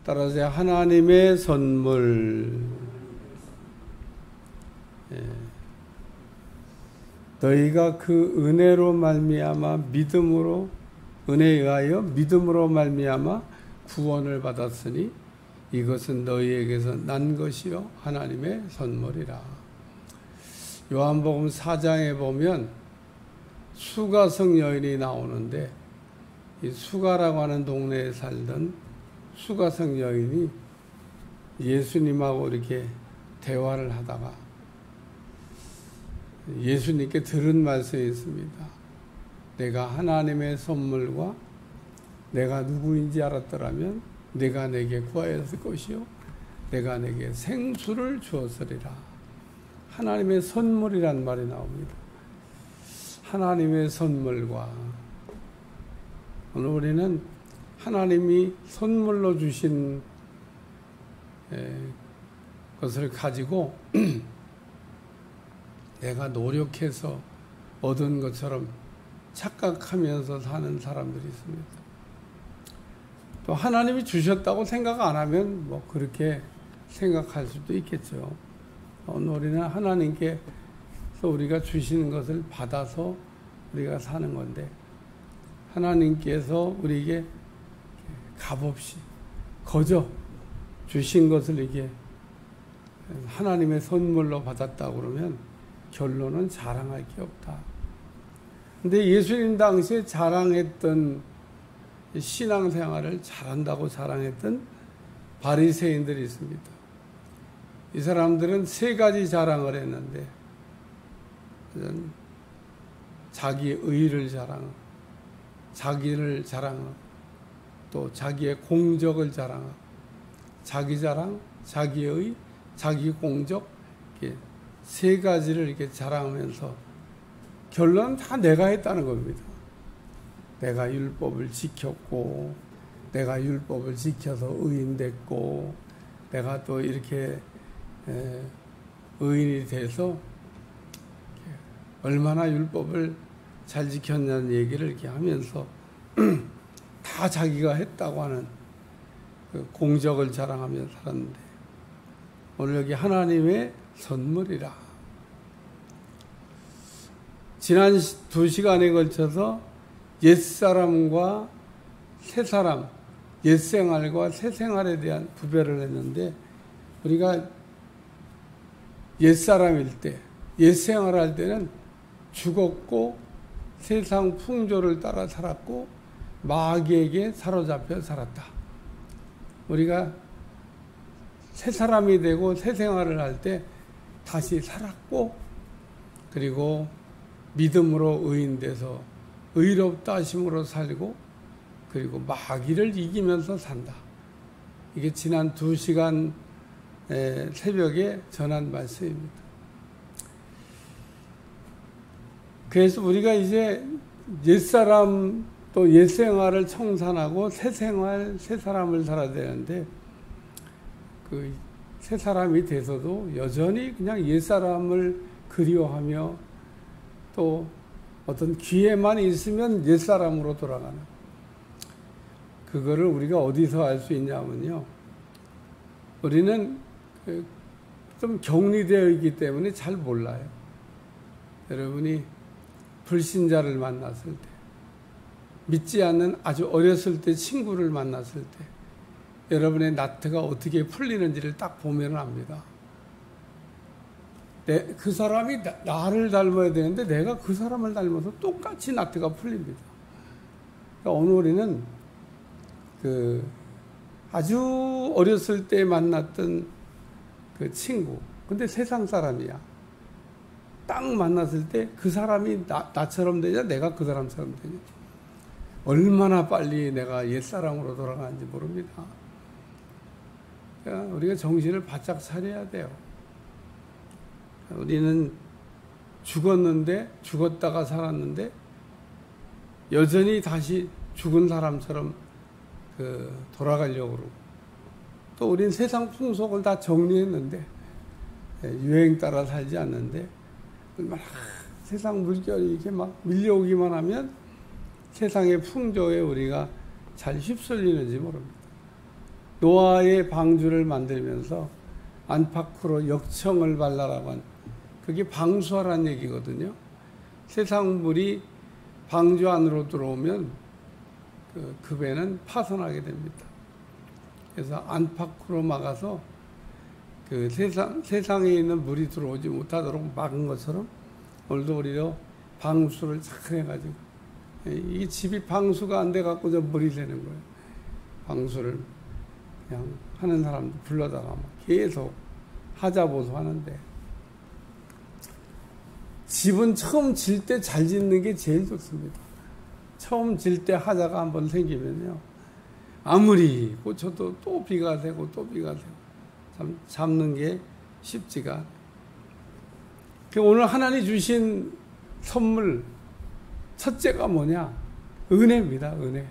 따라서 하나님의 선물. 너희가 그 은혜로 말미암아 믿음으로, 은혜에 의하여 믿음으로 말미암아 구원을 받았으니 이것은 너희에게서 난 것이요 하나님의 선물이라. 요한복음 4장에 보면 수가성 여인이 나오는데, 이 수가라고 하는 동네에 살던 수가성 여인이 예수님하고 이렇게 대화를 하다가 예수님께 들은 말씀이 있습니다. 내가 하나님의 선물과 내가 누구인지 알았더라면 내가 내게 구하였을 것이요 내가 내게 생수를 주었으리라. 하나님의 선물이란 말이 나옵니다. 하나님의 선물과, 오늘 우리는 하나님이 선물로 주신 것을 가지고 내가 노력해서 얻은 것처럼 착각하면서 사는 사람들이 있습니다. 또 하나님이 주셨다고 생각 안 하면 뭐 그렇게 생각할 수도 있겠죠. 오늘 우리는 하나님께서 우리가 주시는 것을 받아서 우리가 사는 건데, 하나님께서 우리에게 값없이 거저 주신 것을 이게 하나님의 선물로 받았다고 그러면 결론은 자랑할 게 없다. 근데 예수님 당시에 자랑했던 신앙생활을 잘한다고 자랑했던 바리새인들이 있습니다. 이 사람들은 세 가지 자랑을 했는데, 자기의 의를 자랑하고, 자기를 자랑하고, 또 자기의 공적을 자랑하고, 자기 자랑, 자기의 의, 자기 공적, 이렇게 세 가지를 이렇게 자랑하면서 결론은 다 내가 했다는 겁니다. 내가 율법을 지켰고, 내가 율법을 지켜서 의인됐고, 내가 또 이렇게 의인이 돼서 얼마나 율법을 잘 지켰냐는 얘기를 이렇게 하면서 다 자기가 했다고 하는 그 공적을 자랑하며 살았는데, 오늘 여기 하나님의 선물이라. 지난 2시간에 걸쳐서 옛사람과 새사람, 옛생활과 새생활에 대한 구별을 했는데, 우리가 옛사람일 때, 옛생활할 때는 죽었고 세상 풍조를 따라 살았고 마귀에게 사로잡혀 살았다. 우리가 새 사람이 되고 새 생활을 할 때 다시 살았고, 그리고 믿음으로 의인돼서 의롭다 하심으로 살고, 그리고 마귀를 이기면서 산다. 이게 지난 2시간 새벽에 전한 말씀입니다. 그래서 우리가 이제 옛사람 또 옛생활을 청산하고 새생활, 새사람을 살아야 되는데, 그 새사람이 돼서도 여전히 그냥 옛사람을 그리워하며 또 어떤 기회만 있으면 옛사람으로 돌아가는, 그거를 우리가 어디서 알 수 있냐면요, 우리는 좀 격리되어 있기 때문에 잘 몰라요. 여러분이 불신자를 만났을 때, 믿지 않는 아주 어렸을 때 친구를 만났을 때 여러분의 나트가 어떻게 풀리는지를 딱 보면 압니다. 그 사람이 나를 닮아야 되는데 내가 그 사람을 닮아서 똑같이 나트가 풀립니다. 그러니까 오늘 우리는 아주 어렸을 때 만났던 그 친구, 근데 세상 사람이야. 딱 만났을 때 그 사람이 나처럼 되냐, 내가 그 사람처럼 되냐. 얼마나 빨리 내가 옛사람으로 돌아가는지 모릅니다. 그러니까 우리가 정신을 바짝 차려야 돼요. 우리는 죽었다가 살았는데 여전히 다시 죽은 사람처럼 돌아가려고 그러고, 또 우린 세상 풍속을 다 정리했는데, 유행 따라 살지 않는데, 막 세상 물결이 이렇게 막 밀려오기만 하면 세상의 풍조에 우리가 잘 휩쓸리는지 모릅니다. 노아의 방주를 만들면서 안팎으로 역청을 발라라고 한, 그게 방수하라는 얘기거든요. 세상 물이 방주 안으로 들어오면 그 배는 파손하게 됩니다. 그래서 안팎으로 막아서 그 세상에 있는 물이 들어오지 못하도록 막은 것처럼 오늘도 우리도 방수를 잘 해가지고, 이 집이 방수가 안 돼갖고 저 물이 되는 거예요. 방수를 그냥 하는 사람도 불러다가 막 계속 하자보수 하는데, 집은 처음 질 때 잘 짓는 게 제일 좋습니다. 처음 질 때 하자가 한번 생기면요, 아무리 고쳐도 또 비가 되고 또 비가 되고, 참 잡는 게 쉽지가 않아요. 오늘 하나님 주신 선물 첫째가 뭐냐? 은혜입니다. 은혜.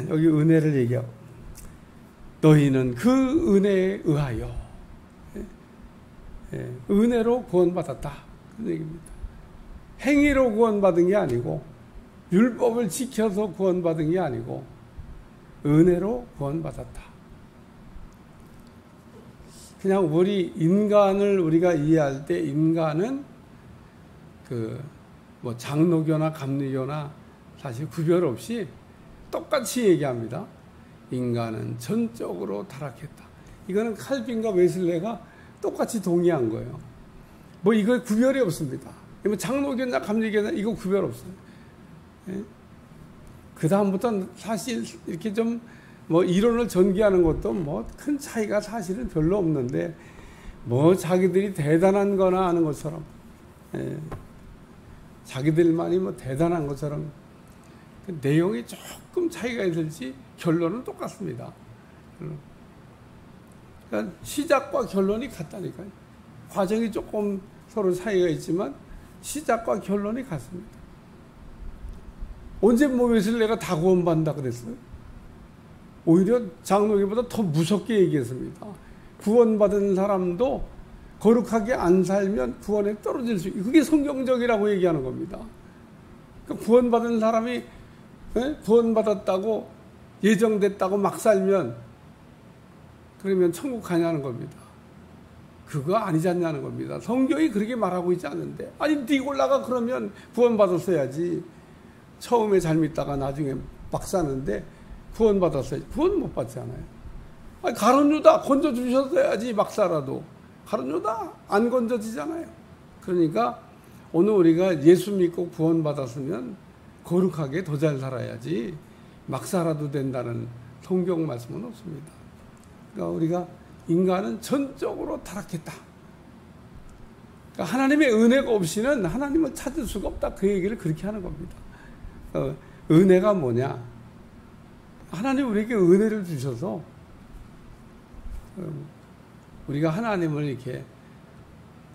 여기 은혜를 얘기하고, 너희는 그 은혜에 의하여 은혜로 구원받았다, 그런 얘기입니다. 행위로 구원받은 게 아니고, 율법을 지켜서 구원받은 게 아니고 은혜로 구원받았다. 그냥 우리 인간을 우리가 이해할 때, 인간은 뭐 장로교나 감리교나 사실 구별 없이 똑같이 얘기합니다. 인간은 전적으로 타락했다. 이거는 칼빈과 웨슬레가 똑같이 동의한 거예요. 뭐 이거 구별이 없습니다. 뭐 장로교나 감리교나 이거 구별 없어요. 그 다음부터는 사실 이렇게 좀 뭐 이론을 전개하는 것도 뭐 큰 차이가 사실은 별로 없는데, 뭐 자기들이 대단한 거나 하는 것처럼, 자기들만이 뭐 대단한 것처럼, 그 내용이 조금 차이가 있을지 결론은 똑같습니다. 그러니까 시작과 결론이 같다니까요. 과정이 조금 서로 차이가 있지만 시작과 결론이 같습니다. 언제 뭐 웨슬레가 다 구원받는다 그랬어요? 오히려 장로교보다 더 무섭게 얘기했습니다. 구원받은 사람도 거룩하게 안 살면 구원에 떨어질 수 있고, 그게 성경적이라고 얘기하는 겁니다. 그러니까 구원받은 사람이 구원받았다고 예정됐다고 막 살면 그러면 천국 가냐는 겁니다. 그거 아니지 않냐는 겁니다. 성경이 그렇게 말하고 있지 않는데, 아니 니골라가 그러면 구원받았어야지. 처음에 잘 믿다가 나중에 막 사는데 구원받았어야지. 구원 못 받잖아요. 아니 가룟 유다 건져주셨어야지. 막 살아도 가룟 유다 안 건져지잖아요. 그러니까 오늘 우리가 예수 믿고 구원받았으면 거룩하게 더 잘 살아야지 막 살아도 된다는 성경 말씀은 없습니다. 그러니까 우리가 인간은 전적으로 타락했다. 그러니까 하나님의 은혜가 없이는 하나님을 찾을 수가 없다. 그 얘기를 그렇게 하는 겁니다. 은혜가 뭐냐? 하나님 우리에게 은혜를 주셔서 우리가 하나님을 이렇게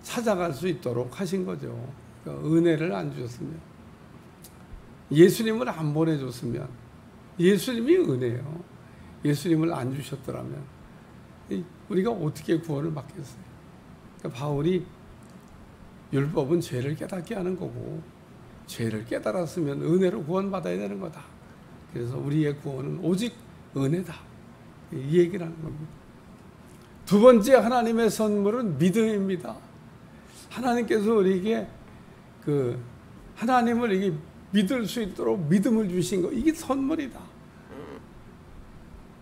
찾아갈 수 있도록 하신 거죠. 그러니까 은혜를 안 주셨으면, 예수님을 안 보내줬으면, 예수님이 은혜예요. 예수님을 안 주셨더라면 우리가 어떻게 구원을 받겠어요? 그러니까 바울이 율법은 죄를 깨닫게 하는 거고, 죄를 깨달았으면 은혜로 구원받아야 되는 거다. 그래서 우리의 구원은 오직 은혜다, 이 얘기를 하는 겁니다. 두 번째 하나님의 선물은 믿음입니다. 하나님께서 우리에게 하나님을 이게 믿을 수 있도록 믿음을 주신 거, 이게 선물이다.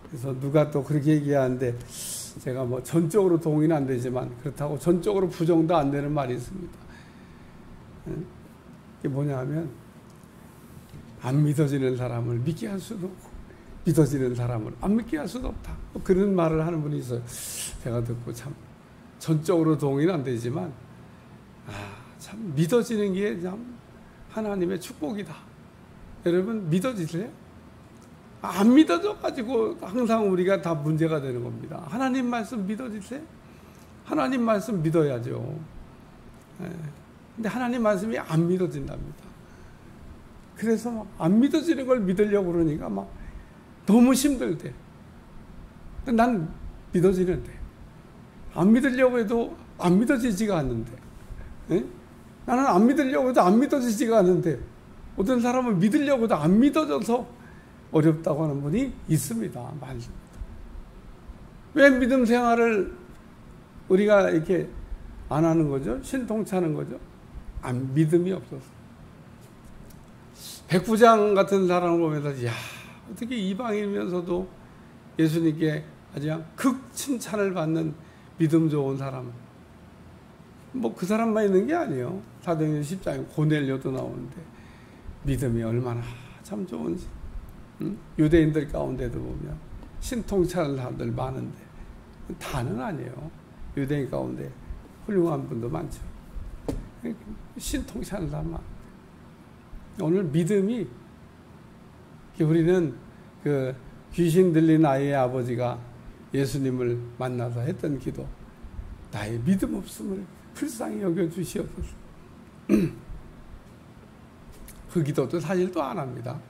그래서 누가 또 그렇게 얘기하는데, 제가 뭐 전적으로 동의는 안 되지만 그렇다고 전적으로 부정도 안 되는 말이 있습니다. 이게 뭐냐 하면, 안 믿어지는 사람을 믿게 할 수도 없고 믿어지는 사람을 안 믿게 할 수도 없다, 그런 말을 하는 분이 있어요. 제가 듣고 참 전적으로 동의는 안 되지만 참 믿어지는 게 참 하나님의 축복이다. 여러분 믿어지세요? 안 믿어져 가지고 항상 우리가 다 문제가 되는 겁니다. 하나님 말씀 믿어지세요? 하나님 말씀 믿어야죠. 근데 하나님 말씀이 안 믿어진답니다. 그래서 막 안 믿어지는 걸 믿으려고 그러니까 막 너무 힘들대. 난 믿어지는데, 안 믿으려고 해도 안 믿어지지가 않는데, 나는 안 믿으려고 해도 안 믿어지지가 않는데, 어떤 사람은 믿으려고 해도 안 믿어져서 어렵다고 하는 분이 있습니다. 많습니다. 왜 믿음 생활을 우리가 이렇게 안 하는 거죠? 신통치하는 거죠? 믿음이 없어서. 백부장 같은 사람을 보면서, 야, 어떻게 이방인이면서도 예수님께 아주 그냥 극칭찬을 받는 믿음 좋은 사람. 뭐 그 사람만 있는 게 아니에요. 사도행전 10장에 고넬료도 나오는데 믿음이 얼마나 참 좋은지. 유대인들 가운데도 보면 신통치하는 사람들 많은데 다는 아니에요. 유대인 가운데 훌륭한 분도 많죠. 신통치하는 사람 많아요. 오늘 믿음이, 우리는 그 귀신 들린 아이의 아버지가 예수님을 만나서 했던 기도, 나의 믿음 없음을 불쌍히 여겨 주시옵소서. 그 기도도 사실 또 안 합니다.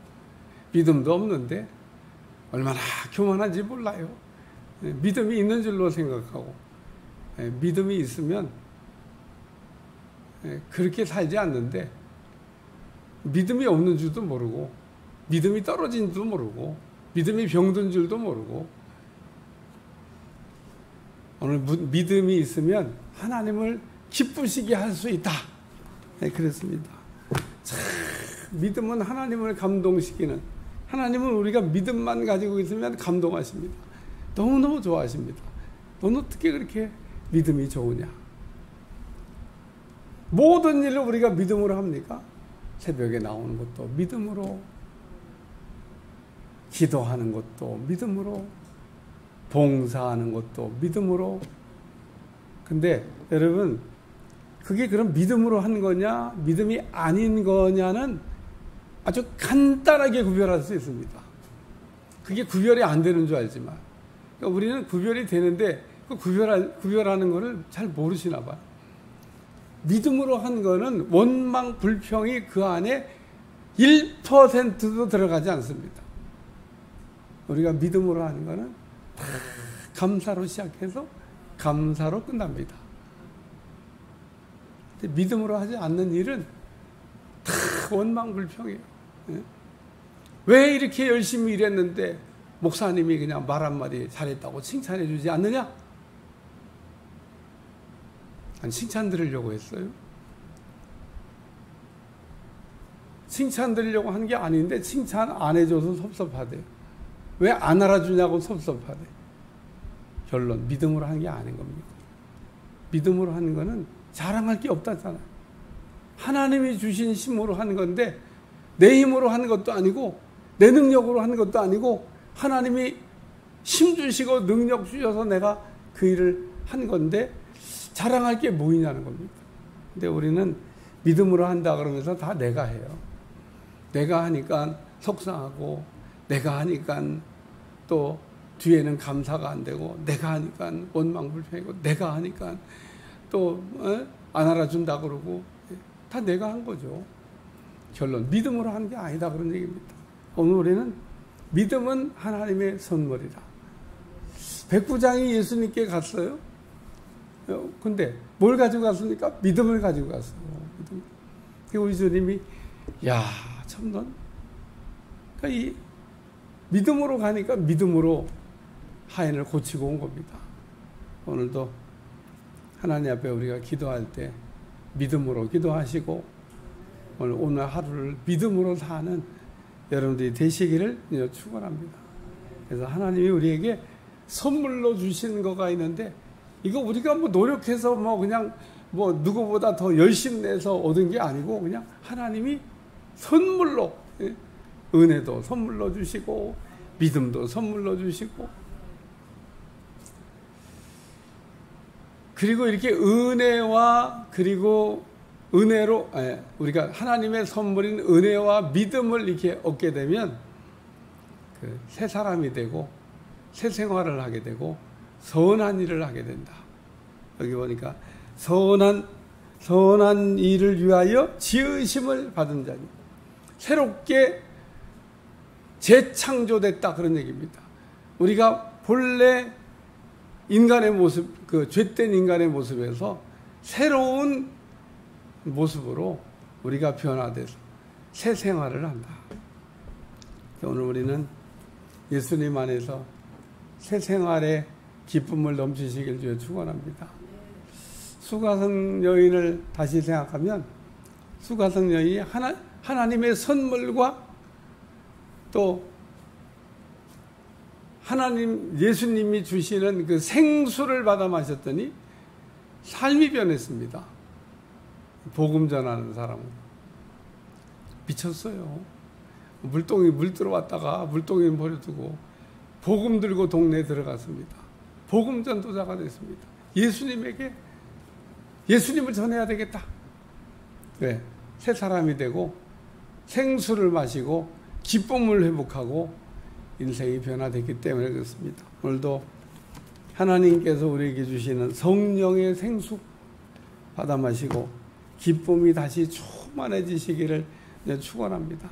믿음도 없는데 얼마나 교만한지 몰라요. 믿음이 있는 줄로 생각하고, 믿음이 있으면 그렇게 살지 않는데 믿음이 없는 줄도 모르고, 믿음이 떨어진 줄도 모르고, 믿음이 병든 줄도 모르고. 오늘 믿음이 있으면 하나님을 기쁘시게 할 수 있다. 그랬습니다. 참, 믿음은 하나님을 감동시키는, 하나님은 우리가 믿음만 가지고 있으면 감동하십니다. 너무너무 좋아하십니다. 너는 어떻게 그렇게 믿음이 좋으냐? 모든 일을 우리가 믿음으로 합니까? 새벽에 나오는 것도 믿음으로, 기도하는 것도 믿음으로, 봉사하는 것도 믿음으로. 근데 여러분, 그게 그럼 믿음으로 한 거냐, 믿음이 아닌 거냐는 아주 간단하게 구별할 수 있습니다. 그게 구별이 안 되는 줄 알지만, 그러니까 우리는 구별이 되는데 그 구별하는 거를 잘 모르시나 봐요. 믿음으로 한 거는 원망, 불평이 그 안에 1%도 들어가지 않습니다. 우리가 믿음으로 하는 거는 감사로 시작해서 감사로 끝납니다. 근데 믿음으로 하지 않는 일은 다 원망, 불평이에요. 왜 이렇게 열심히 일했는데 목사님이 그냥 말 한마디 잘했다고 칭찬해 주지 않느냐? 난 칭찬 드리려고 했어요. 칭찬 드리려고 한 게 아닌데 칭찬 안 해줘서 섭섭하대요. 왜 안 알아주냐고 섭섭하대. 결론, 믿음으로 한 게 아닌 겁니다. 믿음으로 하는 거는 자랑할 게 없다잖아요. 하나님이 주신 힘으로 하는 건데, 내 힘으로 하는 것도 아니고 내 능력으로 하는 것도 아니고, 하나님이 힘 주시고 능력 주셔서 내가 그 일을 한 건데 자랑할 게 뭐이냐는 겁니다. 근데 우리는 믿음으로 한다 그러면서 다 내가 해요. 내가 하니까 속상하고, 내가 하니까 또 뒤에는 감사가 안 되고, 내가 하니까 원망불평이고, 내가 하니까 또 안 알아준다 그러고, 다 내가 한 거죠. 결론, 믿음으로 한 게 아니다 그런 얘기입니다. 오늘 우리는 믿음은 하나님의 선물이다. 백부장이 예수님께 갔어요. 근데 뭘 가지고 갔습니까? 믿음을 가지고 갔어요. 우리 주님이, 야, 참 넌, 그러니까 이 믿음으로 가니까 믿음으로 하인을 고치고 온 겁니다. 오늘도 하나님 앞에 우리가 기도할 때 믿음으로 기도하시고, 오늘 하루를 믿음으로 사는 여러분들이 되시기를 축원합니다. 그래서 하나님이 우리에게 선물로 주신 거가 있는데, 이거 우리가 뭐 노력해서 뭐 그냥 뭐 누구보다 더 열심히 내서 얻은 게 아니고, 그냥 하나님이 선물로, 은혜도 선물로 주시고 믿음도 선물로 주시고, 그리고 이렇게 은혜와, 그리고 은혜로 우리가 하나님의 선물인 은혜와 믿음을 이렇게 얻게 되면 그 새 사람이 되고 새 생활을 하게 되고 선한 일을 하게 된다. 여기 보니까 선한 일을 위하여 지으심을 받은 자니 새롭게 재창조됐다 그런 얘기입니다. 우리가 본래 인간의 모습, 그 죄된 인간의 모습에서 새로운 모습으로 우리가 변화돼서 새 생활을 한다. 오늘 우리는 예수님 안에서 새 생활의 기쁨을 넘치시길 주여 축원합니다. 수가성 여인을 다시 생각하면 수가성 여인이 하나님의 선물과 또 하나님 예수님이 주시는 그 생수를 받아 마셨더니 삶이 변했습니다. 복음 전하는 사람은 미쳤어요. 물동이 물 들어왔다가 물동이 버려두고 복음 들고 동네에 들어갔습니다. 복음 전도자가 됐습니다. 예수님을 전해야 되겠다. 네, 새 사람이 되고 생수를 마시고 기쁨을 회복하고 인생이 변화됐기 때문에 그렇습니다. 오늘도 하나님께서 우리에게 주시는 성령의 생수 받아 마시고 기쁨이 다시 충만해지시기를 축원합니다.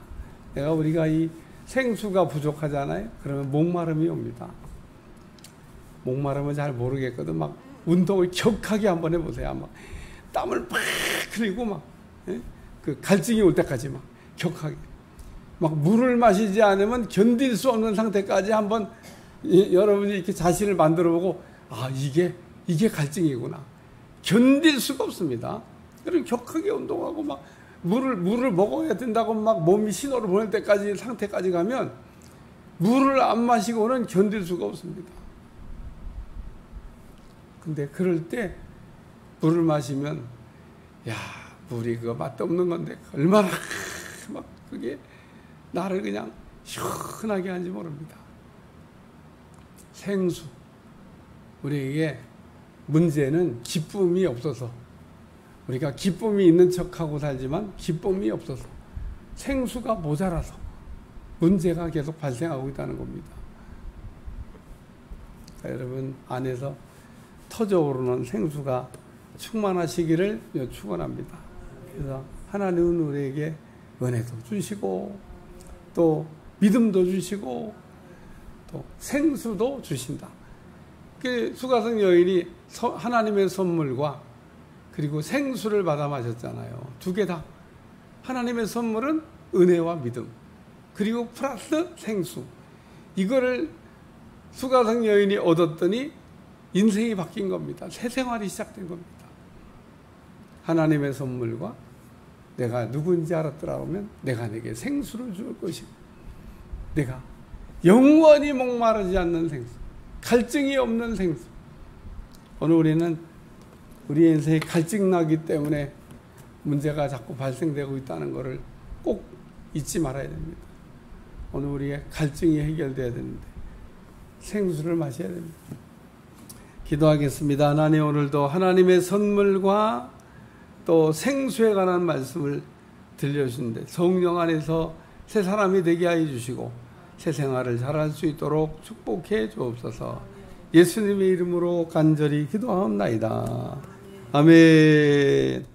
우리가 이 생수가 부족하잖아요. 그러면 목마름이 옵니다. 목마름은 잘 모르겠거든. 막 운동을 격하게 한번 해보세요. 막 땀을 막 흘리고 막 그 갈증이 올 때까지 막 격하게 막 물을 마시지 않으면 견딜 수 없는 상태까지 한번 여러분이 이렇게 자신을 만들어보고 이게 갈증이구나. 견딜 수가 없습니다. 그럼 격하게 운동하고 막 물을 먹어야 된다고 막 몸이 신호를 보낼 때까지 상태까지 가면 물을 안 마시고는 견딜 수가 없습니다. 근데 그럴 때 물을 마시면 물이 그거 맛도 없는 건데 얼마나 막 그게 나를 그냥 시원하게 하는지 모릅니다. 생수. 우리에게 문제는 기쁨이 없어서 우리가 기쁨이 있는 척하고 살지만 기쁨이 없어서 생수가 모자라서 문제가 계속 발생하고 있다는 겁니다. 여러분 안에서 터져오르는 생수가 충만하시기를 축원합니다. 그래서 하나님은 우리에게 은혜도 주시고 또 믿음도 주시고 또 생수도 주신다. 수가성 여인이 하나님의 선물과 그리고 생수를 받아 마셨잖아요. 두 개 다. 하나님의 선물은 은혜와 믿음 그리고 플러스 생수. 이거를 수가성 여인이 얻었더니 인생이 바뀐 겁니다. 새 생활이 시작된 겁니다. 하나님의 선물과 내가 누군지 알았더라 하면 내가 내게 생수를 줄 것이고 내가 영원히 목마르지 않는 생수, 갈증이 없는 생수. 오늘 우리는 우리의 인생에 갈증 나기 때문에 문제가 자꾸 발생되고 있다는 것을 꼭 잊지 말아야 됩니다. 오늘 우리의 갈증이 해결돼야 되는데 생수를 마셔야 됩니다. 기도하겠습니다. 하나님, 오늘도 하나님의 선물과 또 생수에 관한 말씀을 들려주시는데 성령 안에서 새 사람이 되게 하여 주시고 새 생활을 잘할 수 있도록 축복해 주옵소서. 예수님의 이름으로 간절히 기도하옵나이다. 아멘.